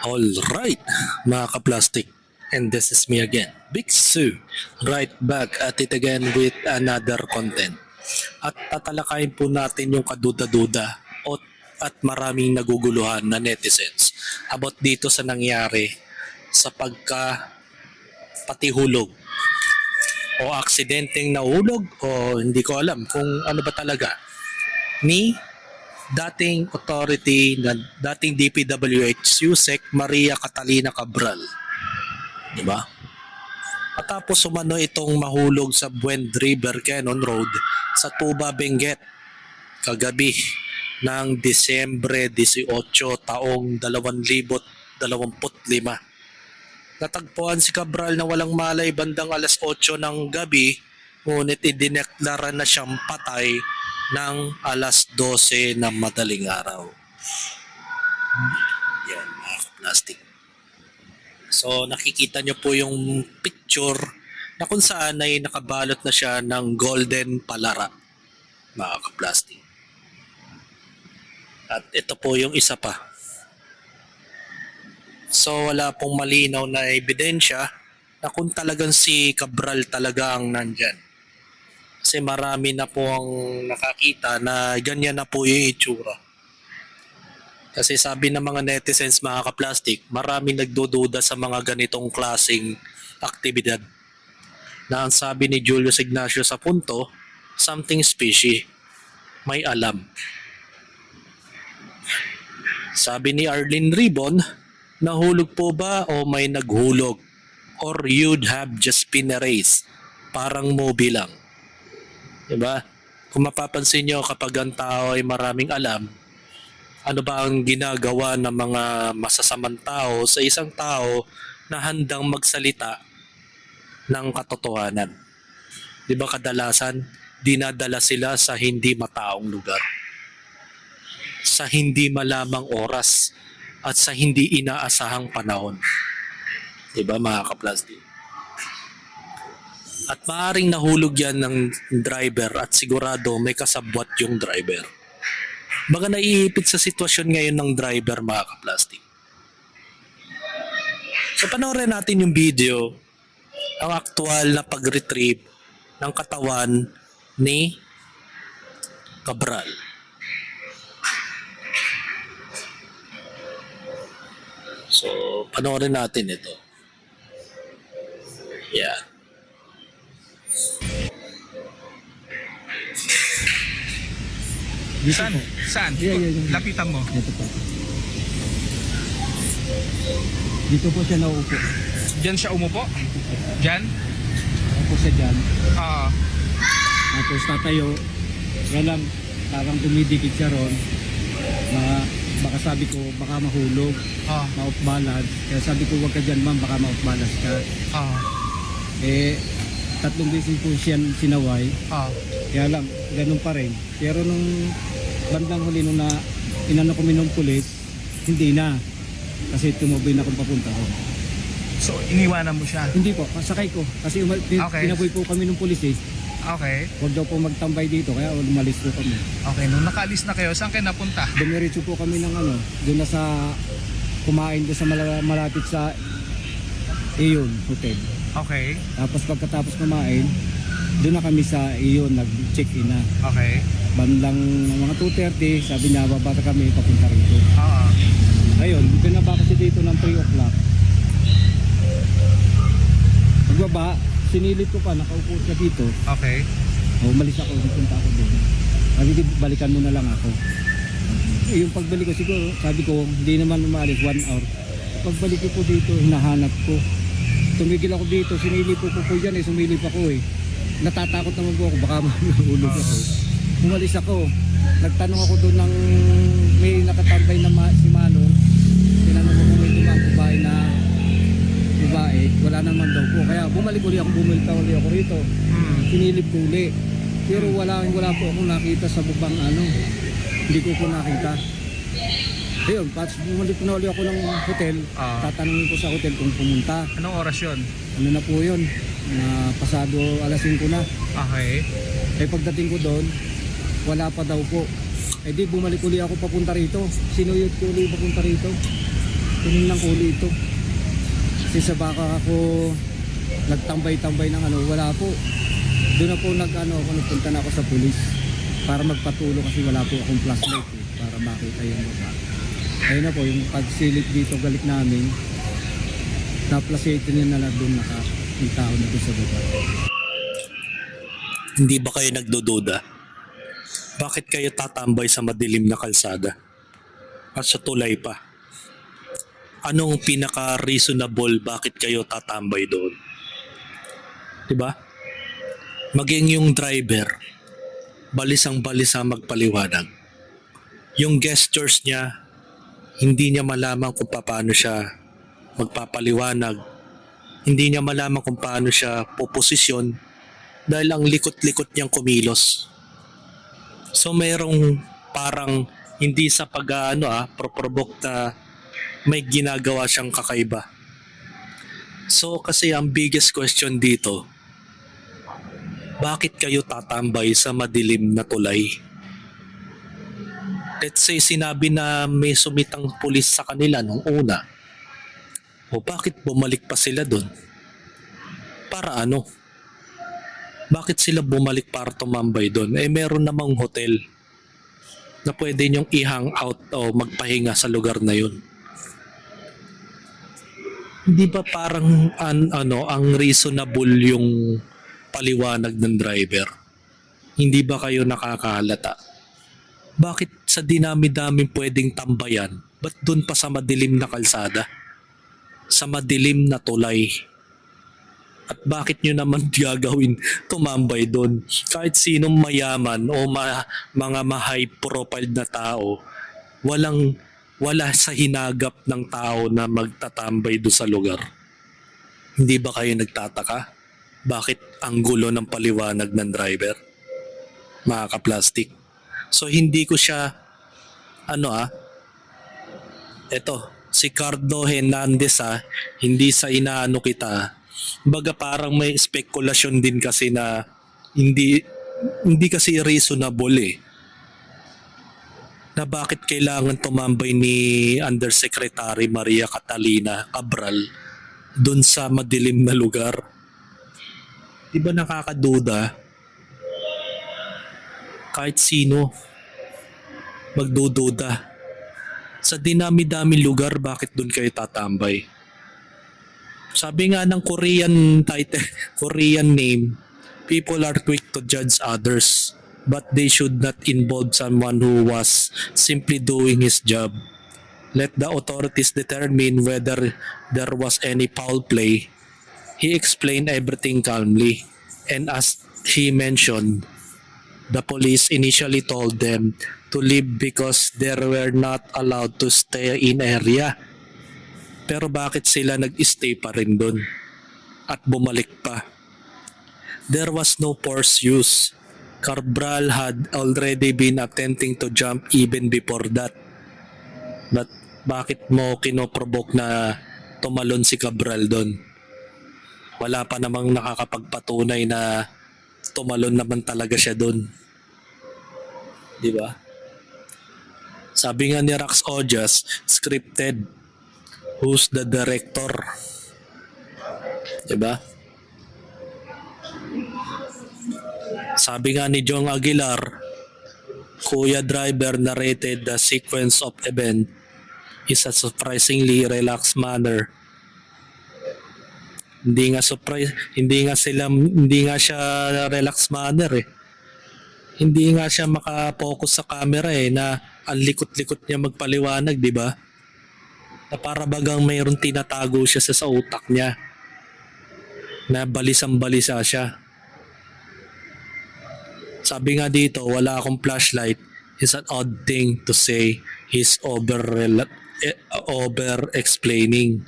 Alright, mga ka-plastic. And this is me again, Big Sue. Right back at it again with another content. At tatalakayin po natin yung kaduda-duda at maraming naguguluhan na netizens about dito sa nangyari sa patihulog o aksidenteng nahulog o hindi ko alam kung ano ba talaga ni dating authority na dating DPWH Yusek Maria Catalina Cabral. Di ba? Matapos umano itong mahulog sa Buend River Cannon Road sa Tuba, Benguet kagabi ng Disyembre 18 taong 2025. Natagpuan si Cabral na walang malay bandang alas 8 ng gabi, ngunit idineklara na siyang patay ng alas 12 ng madaling araw. Yan mga plastic. So nakikita nyo po yung picture na kung saan ay nakabalot na siya ng golden palara, mga ka-plastic. At ito po yung isa pa. So wala pong malinaw na ebidensya na kung talagang si Cabral talaga ang nandyan. Kasi marami na po ang nakakita na ganyan na po yung itsura. Kasi sabi ng mga netizens, mga ka-plastic, marami nagdududa sa mga ganitong klaseng aktibidad. Na ang sabi ni Julius Ignacio sa punto, something fishy. May alam. Sabi ni Arlene Ribon, nahulog po ba o may naghulog? Or you'd have just been erased? Parang movie lang. Diba? Kung mapapansin nyo kapag ang tao ay maraming alam, ano ba ang ginagawa ng mga masasamang tao sa isang tao na handang magsalita ng katotohanan? Diba kadalasan, dinadala sila sa hindi mataong lugar, sa hindi malamang oras, at sa hindi inaasahang panahon. Diba mga ka-plastic? At maaaring nahulog yan ng driver at sigurado may kasabwat yung driver. Baga naiipit sa sitwasyon ngayon ng driver, mga ka-plastic. So panoorin natin yung video, ang aktual na pag-retrieve ng katawan ni Cabral. So panoorin natin ito. Yeah. Dito Saan? po. Saan? Yeah. Lapitan mo. Ito po. Dito po siya nauupo. Diyan siya umupo? Diyan? Tapos siya dyan. Ah. Tapos tatayo. Kaya lang, parang dumidikit siya ron. Baka sabi ko, baka mahulog. Ah. Ma-off balance. Kaya sabi ko, wag ka dyan ma'am, baka ma-off balance ka. Ah. Eh, 3 beses po siya sinaway. Ah. Kaya lang, ganun pa rin. Pero nung bandang huli nung inano kami ng pulis, hindi na. Kasi tumuboy na akong papunta ko. So, iniwanan mo siya? Hindi po, pasakay ko. Kasi Okay. pinaboy po kami ng pulis eh. Okay. Huwag daw po magtambay dito, kaya umalis po kami. Okay. Nung nakaalis na kayo, saan kayo napunta? Dumiretso po kami ng doon na sa kumain doon sa malapit sa Iyon Hotel. Okay. Tapos pagkatapos kumain, doon na kami sa Iyon, nag-check-in na. Okay. Bandang mga 2:30, sabi niya, babata kami, papunta rito. Ah. Ayun, binaba kasi dito ng 3 o'clock. Pagbaba, sinilip ko pa, nakaupo siya dito. Okay. Umalis ako, punta ako doon. Sabi ko, balikan mo na lang ako. Yung pagbalik ko siguro, sabi ko, hindi naman umalis, 1 hour. Pagbalik ko po dito, hinahanap ko. Tumigil ako dito, sinilip ko po dyan sumilip ako eh. Natatakot naman po ako, baka mahulog ako. Umalis ako, nagtanong ako doon ng may nakatambay na si Manong. Tinanong ko kung may dumang babae, wala naman daw po. Kaya bumalik uli ako rito. Sinilip ko uli. Pero wala po akong nakita sa bubang hindi ko nakita. Ayun, bumalik na uli ako ng hotel. Tatanungin ko sa hotel kung pumunta. Anong oras yun? Ano na po yun? Pasado alas 5 na. Okay. Eh pagdating ko doon, wala pa daw po. Eh di bumalik uli ako papunta rito. Sinuyot ko uli papunta rito. tinignan ko ulit ito. Kasi sa baka ako nagtambay-tambay ng wala po. Doon na po nagpunta na ako sa pulis para magpatulo kasi wala po akong flashlight para makita yung baba. Ayun na po, yung pagsilip dito galik namin, na-flashlight niya na doon yung tao na doon sa baba. Hindi ba kayo nagdududa? Bakit kayo tatambay sa madilim na kalsada? At sa tulay pa? Anong pinaka-reasonable bakit kayo tatambay doon? Diba? Maging yung driver, balisang-balisa magpaliwanag. Yung gestures niya, hindi niya malaman kung paano siya magpapaliwanag. Hindi niya malaman kung paano siya poposisyon dahil ang likot-likot niyang kumilos. So mayroong parang hindi sa proprovoke na may ginagawa siyang kakaiba. So kasi ang biggest question dito, bakit kayo tatambay sa madilim na tulay? Let's say sinabi na may sumitang pulis sa kanila nung una. O bakit bumalik pa sila doon? Para ano? Bakit sila bumalik para tumambay doon? Meron namang hotel na pwede nyong i-hang out o magpahinga sa lugar na yun. Hindi ba parang ang reasonable yung paliwanag ng driver? Hindi ba kayo nakakahalata? Bakit sa dinami-daming pwedeng tambayan, ba't dun pa sa madilim na kalsada? Sa madilim na tulay? At bakit nyo naman gagawin tumambay doon? Kahit sinong mayaman o mga high profile na tao, wala sa hinagap ng tao na magtatambay doon sa lugar. Hindi ba kayo nagtataka? Bakit ang gulo ng paliwanag ng driver? Mga kaplastik. So hindi ko siya, si Cardo Hernandez hindi sa inaano kita. Baga parang may spekulasyon din kasi na hindi kasi reasonable na bakit kailangan tumambay ni Undersecretary Maria Catalina Cabral dun sa madilim na lugar. Di ba nakakaduda? Kahit sino magdududa. Sa dinami-dami lugar, bakit dun kayo tatambay? Sabi nga ng Korean name, people are quick to judge others, but they should not involve someone who was simply doing his job. Let the authorities determine whether there was any foul play. He explained everything calmly, and as he mentioned, the police initially told them to leave because they were not allowed to stay in area. Pero bakit sila nag-stay pa rin doon at bumalik pa? There was no force use. Cabral had already been attempting to jump even before that. But bakit mo kinoprovoke na tumalon si Cabral doon? Wala pa namang nakakapagpatunay na tumalon naman talaga siya doon. Di ba? Sabi nga ni Rax Ojas, scripted. Who's the director? Diba? Sabi nga ni Jong Aguilar, Kuya Driver narrated the sequence of event is a surprisingly relaxed manner. Hindi nga siya relaxed manner Hindi nga siya makapokus sa camera na ang likot-likot niya magpaliwanag, di ba? Na para bagang mayroong tinatago siya sa utak niya na balisang-balisa siya. Sabi nga dito, wala akong flashlight is an odd thing to say. He's over-explaining.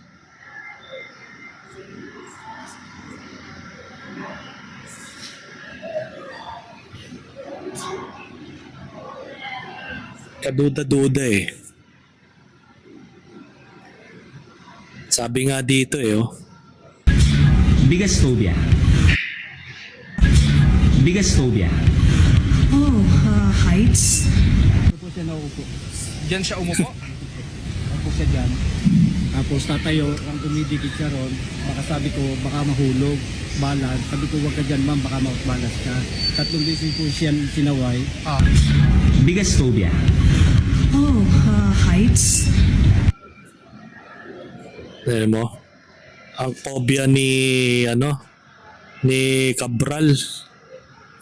Kaduda-duda Sabi nga dito Biggest phobia. Biggest phobia. Heights. Ito po siya naupo. Diyan siya umupo? Naupo siya dyan. Tapos tatayo, ang dumidikit siya ron, baka sabi ko, baka mahulog, balag. Sabi ko, wag ka dyan ma'am, baka mautbalas ka. 3 beses po siya sinaway. Ah. Biggest phobia. Oh, heights. Alam mo, ang phobia ni Cabral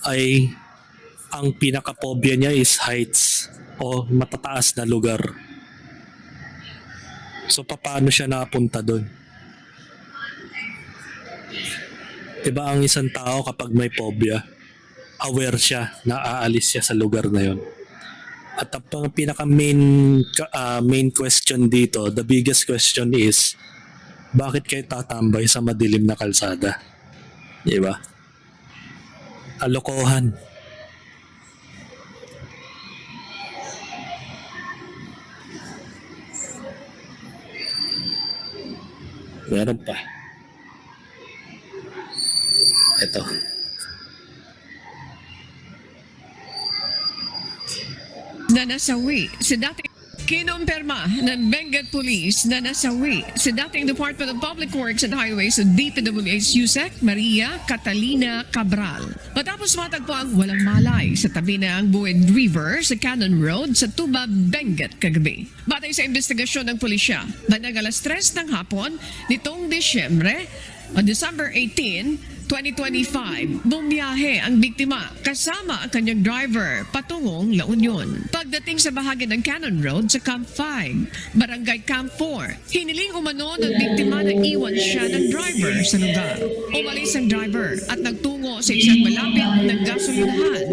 ay ang pinaka-phobia niya is heights o matataas na lugar. So paano siya napunta doon? Diba ang isang tao kapag may phobia, aware siya na aalis siya sa lugar na yon. At ang pinaka main question dito, the biggest question is, bakit kayo tatambay sa madilim na kalsada? Diba? Alokohan. Meron pa. Ito. Na nasawi sa dating kinumpirma ng Benguet Police na nasawi sa dating Department of Public Works and Highways o DPWH USEC Maria Catalina Cabral. Matapos matagpo ang walang malay sa tabi ng Buid River sa Cannon Road sa Tuba, Benguet kagabi. Batay sa investigasyon ng pulisya, bandang alas 3 ng hapon nitong Disyembre o December 18, 2025, bumiyahe ang biktima kasama ang kanyang driver patungong La Union. Pagdating sa bahagi ng Cannon Road sa Camp 5, Barangay Camp 4, hiniling umano ng biktima na iwan siya ng driver sa lugar. Umalis ang driver at nagtungo sa isang malapit na gasolinahan.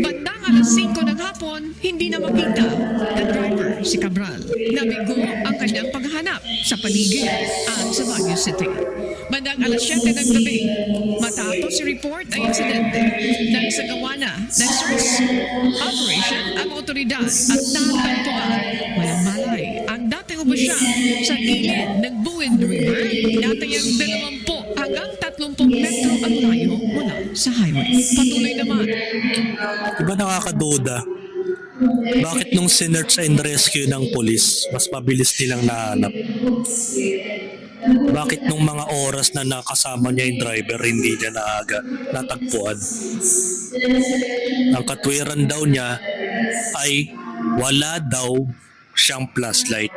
Bandang alas 5 ng hapon, hindi na makita ng driver si Cabral. Nabigo ang kanyang paghahanap sa paligid at sa Baguio City. Bandang alas 7 ng gabi, matapos i-report ang insidente, nagsagawa na ng search operation ang otoridad at natagpuan walang malay ang dating ubusya sa gilid ng Buid River, tinatayang 20 hanggang 30 metro ang layo mula sa highway. Patuloy naman. Diba nakakaduda? Bakit nung sinearch and rescue ng polis, mas mabilis nilang nahanap? Bakit nung mga oras na nakasama niya yung driver, hindi niya natagpuan? Ang katwiran daw niya ay wala daw siyang flashlight.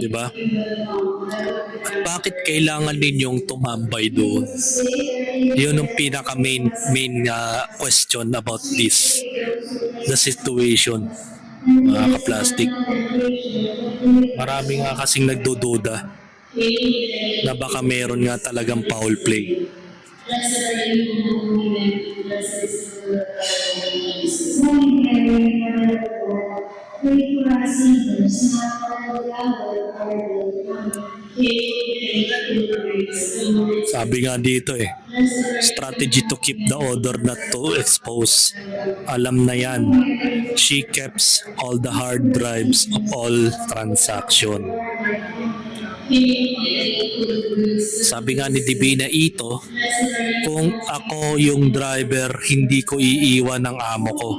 Diba? At bakit kailangan ninyong tumambay doon? Yun ang pinaka main question about this, the situation, mga ka-plastic. Marami nga kasing nagdududa na baka meron nga talagang foul play. Sabi nga dito strategy to keep the odor not to expose. Alam na yan. She keeps all the hard drives of all transaction. Sabi nga ni Divina Ito, kung ako yung driver, hindi ko iiwan ang amo ko.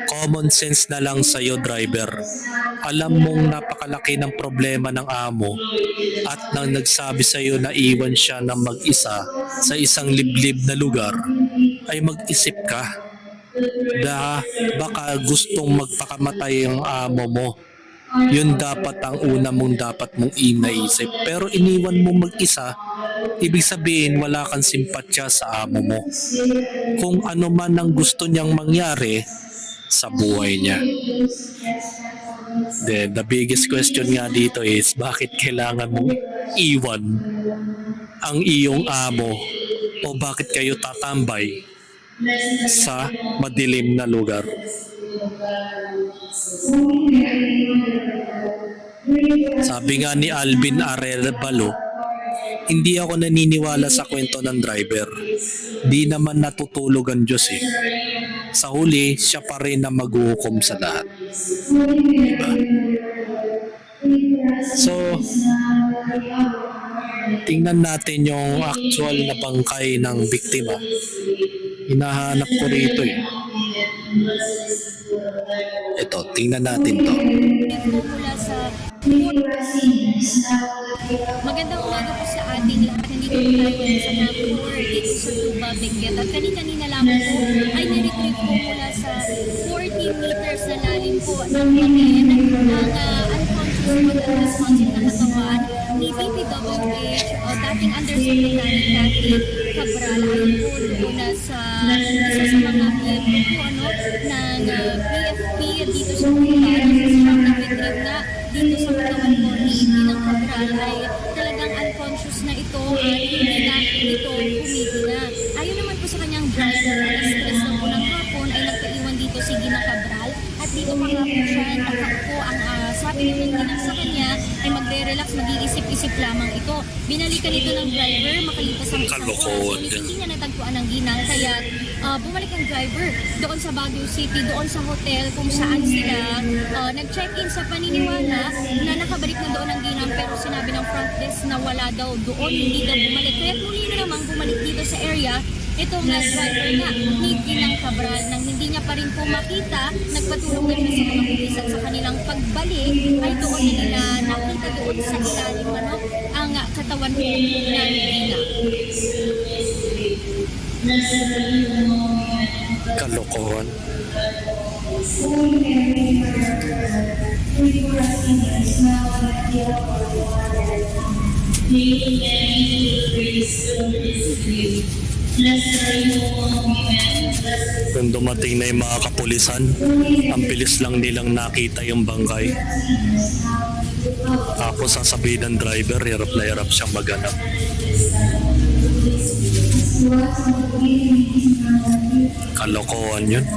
Common sense na lang sa'yo, driver. Alam mong napakalaki ng problema ng amo at nang nagsabi sa'yo na iwan siya ng mag-isa sa isang liblib na lugar, ay mag-isip ka. Baka gustong magpakamatay ang amo mo. Yun dapat ang una mong dapat mong inaisip. Pero iniwan mo mag-isa, ibig sabihin wala kang simpatya sa amo mo. Kung ano man ang gusto niyang mangyari sa buhay niya. Then, the biggest question nga dito is, bakit kailangan mong iwan ang iyong amo o bakit kayo tatambay sa madilim na lugar? Sabi nga ni Alvin Arevalo, hindi ako naniniwala sa kwento ng driver. Di naman natutulog ang Diyos Sa huli, siya pa rin na maghuhukom sa lahat. Diba? So, tingnan natin yung actual na bangkay ng biktima. Hinahanap ko rito Ito, tingnan natin to. po mula sa magandang umaga po sa ating lahat. Nandito po tayo ngayon sa Camp 4 dito sa Tuba, Benguet. At kanina lamang po ay niretrieve po mula sa 40 meters na lalim po ng batin ang unconscious and unresponsive na katawan ni VPWH o dating Undersecretary Cathy Cabral. Ayon po muna sa isa sa mga miyembro po ng PFP dito sa Tuba. Nag-retrieve na dito sa katawan po ni Tinang Cabral ay talagang unconscious na ito at hindi na ito humihina. Ayon naman po sa kanyang driver, alas 3 na po ng hapon ay nagpaiwan dito si Ginang Cabral at dito pa nga po siya nakaupo. Ang sabi ng Ginang sa kanya ay magre-relax, mag-iisip-isip lamang ito. Binalikan ito ng driver makalipas ang isang oras, ngunit hindi niya natagpuan ang Ginang kaya bumalik ang driver doon sa Baguio City, doon sa hotel kung saan sila nag-check-in sa paniniwala na nakabalik na doon ang Ginang, pero sinabi ng front desk na wala daw doon, hindi daw bumalik. Kaya muli na namang bumalik dito sa area itong driver na ni Ginang Cabral. Nang hindi niya pa rin po makita, nagpatulong na rin sa mga pulis at sa kanilang pagbalik ay doon na nila nakita doon sa ilalim ang katawan po ng Ginang. Kalokohan. Kung dumating na yung mga kapulisan, ang bilis lang nilang nakita yung bangkay. Tapos sasabihin ng driver, hirap na hirap siyang maghanap. Kalokohan yun.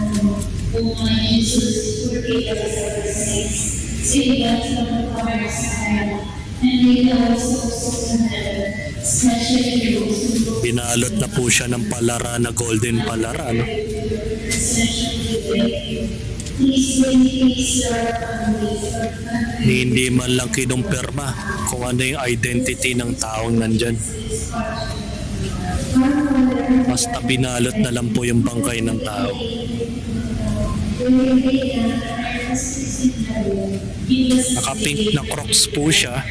Binalot na po siya ng palara na golden palara, no? Hindi man lang kinumpirma kung ano yung identity ng taong nandyan. Basta binalot na lang po yung bangkay ng tao. Naka-pink na Crocs po siya.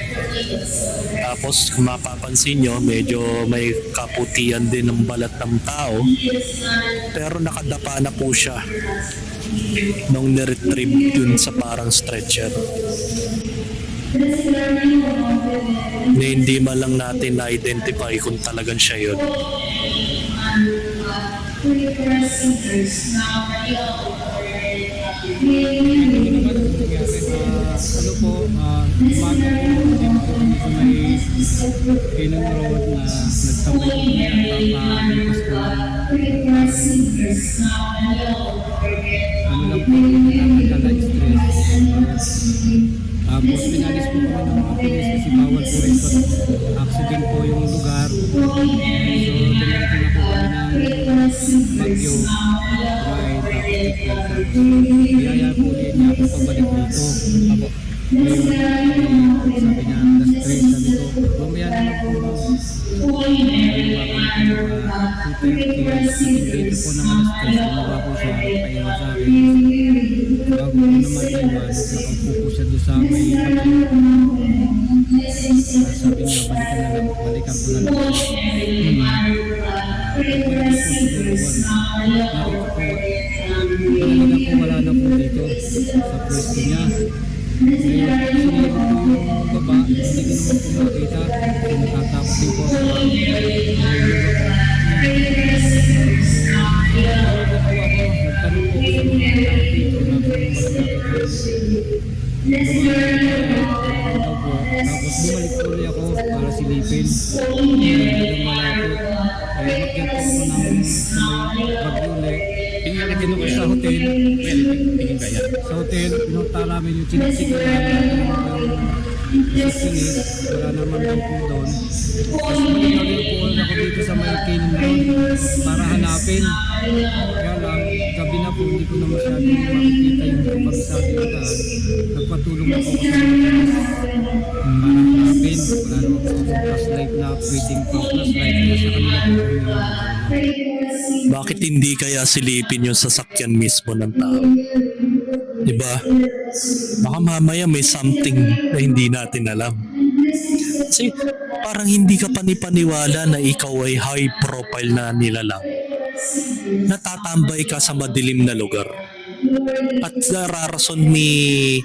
Tapos kung mapapansin nyo, medyo may kaputian din ng balat ng tao. Pero nakadapa na po siya nung niretrieve dun sa parang stretcher. Na hindi man lang natin na-identify kung talagang siya yun. Ano po, umaga po din po sa may Kinong Road na nagtabay po niya papalipas po ano lang po, nagkala-stress. Tapos pinalis po kami ng mga pulis kasi bawal po rin accident po yung lugar. So dumiretso na po kami ng Baguio. Biyaya po ulit niya ako pabalik dito. Apo. Ngayon, sabi niya, alas 3, sabi ko, mamaya naman po. Dito po ng alas 3, bumaba po siya, pahinga sa akin. Bago po naman iwan, nakaupo po siya doon sa may sabi niya, balikan ko na lang. Wala na po dito sa pwesto niya. Sinilip po yung baba, hindi ko naman po makita. Natatakot din po ako. Nagtanong po sa mga tao dito na tapos bumalik po ulit ako para silipin. Hindi malapit. Kaya mag-get po ako ng sa may Baguio ulit. Tingin ko sa hotel. Tingin ka yan. Sa hotel, pinunta namin yung sinisigaw namin yung sisingit. Wala naman lang po doon. Tapos balik po ako dito sa may Kinong Road para hanapin. Kaya lang, gabi gabi na po, hindi ko na masyadong makikita yung pagsabi ko dahil nagpatulong ako sa mga marami. Wala naman po akong flashlight na pwedeng flashlight na sa kanila po. Bakit hindi kaya silipin yung sasakyan mismo ng tao? Diba? Baka mamaya may something na hindi natin alam. Kasi parang hindi ka panipaniwala na ikaw ay high profile na nilalang. Natatambay ka sa madilim na lugar. At nararason ni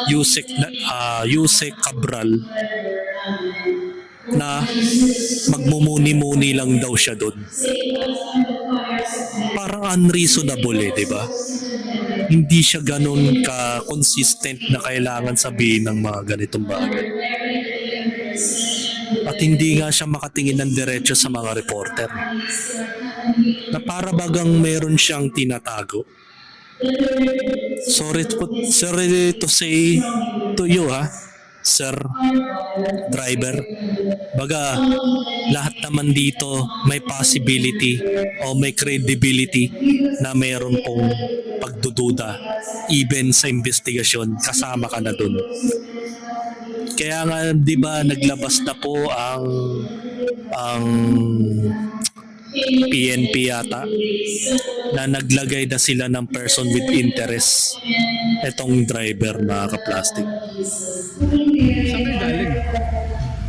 Yusek Cabral na magmumuni-muni lang daw siya doon. Parang unreasonable di ba? Hindi siya ganun ka-consistent na kailangan sabihin ng mga ganitong bagay. At hindi nga siya makatingin ng diretso sa mga reporter. Na para bagang meron siyang tinatago. Sorry to say to you Sir Driver. Baga, lahat naman dito may possibility o may credibility na mayroon pong pagdududa. Even sa investigasyon, kasama ka na dun. Kaya nga, di ba, naglabas na po ang PNP yata na naglagay na sila ng person with interest etong driver na ka-plastic. Saan kayo galing?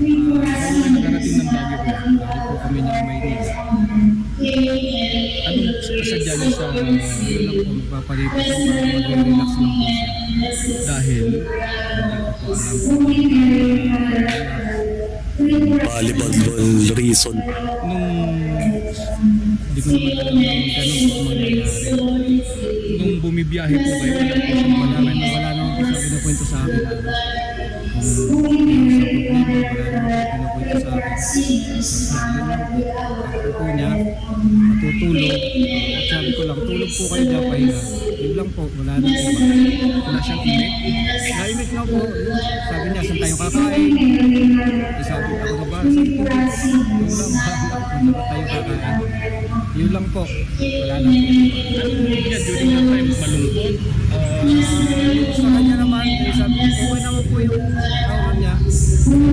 Kami nakarating ng Baguio po. Galing po kami ng Maynila. Anong kasadya niyo sa yun lang po magpapalipas para mag-relax lang po siya? Dahil Valuable reason. Hindi ko naman alam na ganun po mangyayari. nung bumibiyahe po kayo, Wala naman po siya pinukwento sa akin. Kung sa problema, wala naman po pinukwento sa akin. Yun lang po. Ako po niya, matutulog. At sabi ko lang, tulog po kayo dyan, pahinga. Yun lang po, wala naman po ba. wala siyang imik. Naimik na po. Sabi niya, saan tayo kakain? Sabi ako na ba? Sabi ko, wala tayo kakain. Yun lang po. Wala lang po. Anong mood niya during that time? Malungkot? Sa kanya naman, sabi ko, okay naman po yung kawan niya. Wala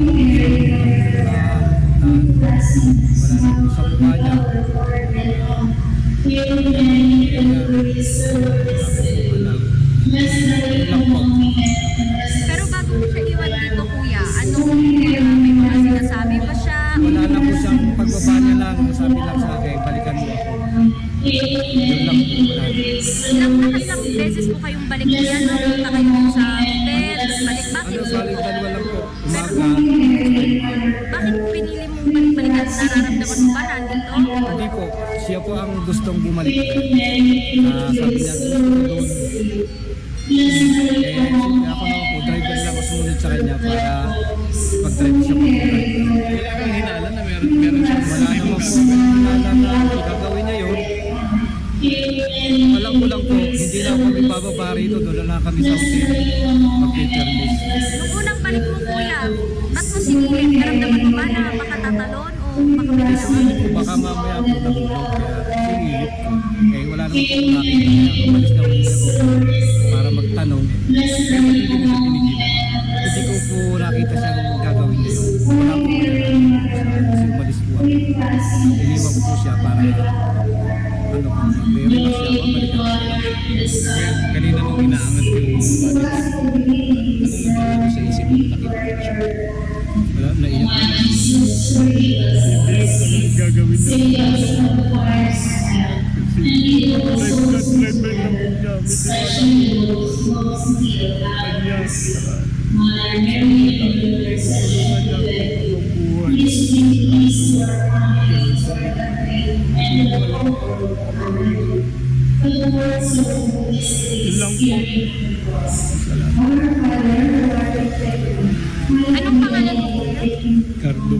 naman sa mukha niya. Yun lang po. Pero bago mo siya iwan dito, kuya, may mga sinasabi ba siya? Wala na po siyang pagbaba niya lang. Sabi lang sa akin, balikan mo ako. Yun lang po. Ilang beses po kayong balik niya, no? Punta kayo sa hotel, balik. Bakit? Balik dalawa lang po. Umaga. Bakit pinili mong balik-balikan? Nararamdaman mo ba nandito? Hindi po. Siya po ang gustong bumalik. Sabi niya, gusto ko doon. Ako naman po, driver lang ako sumunod sa kanya para pag-drive siya po. Wala kang hinala na meron siyang Wala naman po. Hinala na gagawin niya yun. Alam ko lang po, hindi na kami bababa rito. Doon na kami sa hotel. Mag-intermiss. Nung unang balik mo, kuya, ba't mo sinilip? Naramdaman mo ba na makatatalon o makapagalaman? Baka mamaya po nahulog. Kaya sinilip ko. Eh wala naman po nakita niya. Umalis na ulit ako para magtanong. Pero hindi ko siya pinigilan. Hindi ko po nakita siyang gagawin niya yun. Wala po. Kasi umalis po ako. Iniwan ko po siya para ano po. Pero na siya. Mabalik ako. kanina nung inaangat yung body. Anong nagbago sa isip mo? Nakita ko siya. Wala, naiyak ko. Gagawin niya. Anong pangalan mo, kuya? Carlo.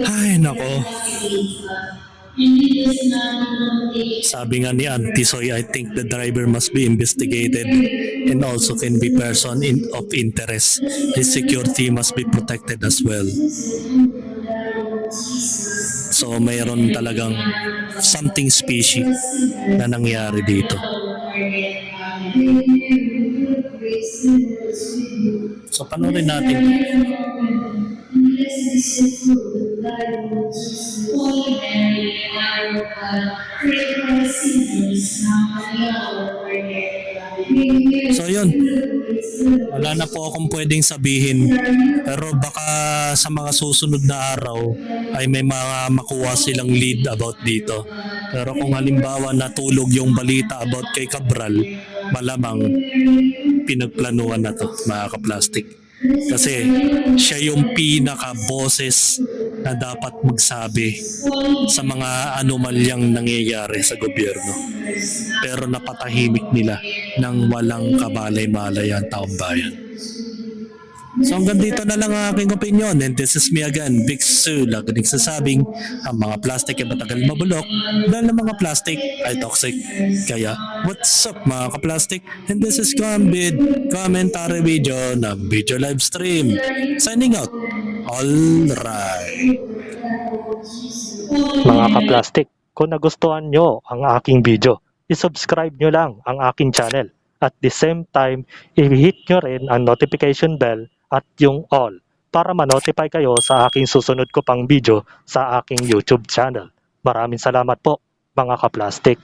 Ay, nako. Sabi nga ni Auntie Soy, I think the driver must be investigated and also can be person of interest. His security must be protected as well. So mayroon talagang something fishy na nangyari dito. So panoorin natin. So yun, wala na po akong pwedeng sabihin, pero baka sa mga susunod na araw ay may mga makuha silang lead about dito. Pero kung halimbawa natulog yung balita about kay Cabral, malamang pinagplanuhan na to, mga kaplastik. Kasi siya yung pinaka-boses na dapat magsabi sa mga anomalyang nangyayari sa gobyerno. Pero napatahimik nila nang walang kabalay-malay ang taong bayan. So hanggang dito na lang ang aking opinion, and this is me again, Big Sue, lagi nagsasabing ang mga plastic ay matagal mabulok dahil ang mga plastic ay toxic. Kaya what's up mga kaplastic, and this is Gambit commentary video ng video live stream. Signing out. Alright. Mga kaplastik, kung nagustuhan nyo ang aking video, isubscribe nyo lang ang aking channel. At the same time, i-hit nyo rin ang notification bell at yung all para ma-notify kayo sa aking susunod ko pang video sa aking YouTube channel. Maraming salamat po mga kaplastik.